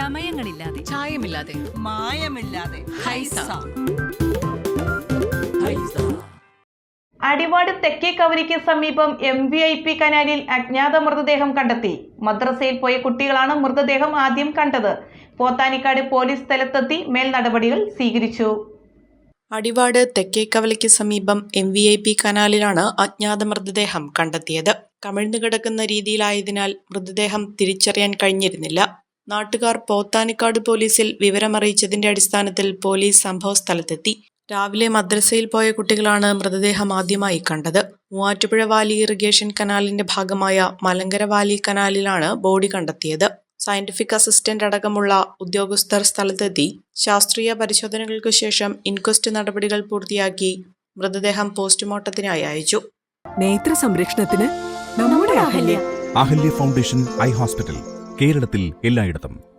ചമയങ്ങളില്ലാതെ, ചായമില്ലാതെ, മായമില്ലാതെ ഹൈസ. അടിവാട് തെക്കേക്കവരിക്ക് സമീപം MVP കനാലിൽ അജ്ഞാത മൃതദേഹം കണ്ടെത്തി. മദ്രസയിൽ പോയ കുട്ടികളാണ് മൃതദേഹം ആദ്യം കണ്ടത്. പോത്താനിക്കാട് പോലീസ് സ്ഥലത്തെത്തി മേൽ നടപടികൾ സ്വീകരിച്ചു. അടിവാട് തെക്കേക്കവലിക്ക് സമീപം MVP കനാലിലാണ് അജ്ഞാത മൃതദേഹം കണ്ടെത്തിയത്. കമിഴ്ന്നു കിടക്കുന്ന രീതിയിലായതിനാൽ മൃതദേഹം തിരിച്ചറിയാൻ കഴിഞ്ഞിരുന്നില്ല. നാട്ടുകാർ പോത്താനിക്കാട് പോലീസിൽ വിവരമറിയിച്ചതിന്റെ അടിസ്ഥാനത്തിൽ പോലീസ് സംഭവസ്ഥലത്തെത്തി. രാവിലെ മദ്രസയിൽ പോയ കുട്ടികളാണ് മൃതദേഹം ആദ്യമായി കണ്ടത്. മൂവാറ്റുപുഴ വാലി ഇറിഗേഷൻ കനാലിന്റെ ഭാഗമായ മലങ്കര വാലി കനാലിലാണ് ബോഡി കണ്ടെത്തിയത്. സയന്റിഫിക് അസിസ്റ്റന്റ് അടക്കമുള്ള ഉദ്യോഗസ്ഥർ സ്ഥലത്തെത്തി ശാസ്ത്രീയ പരിശോധനകൾക്കു ശേഷം ഇൻക്വസ്റ്റ് നടപടികൾ പൂർത്തിയാക്കി മൃതദേഹം പോസ്റ്റ്മോർട്ടത്തിനായി അയച്ചു. നേത്ര സംരക്ഷണത്തിന് നമ്മുടെ അഹല്യ ഫൗണ്ടേഷൻ ഐ ഹോസ്പിറ്റൽ, കേരളത്തിൽ എല്ലായിടത്തും.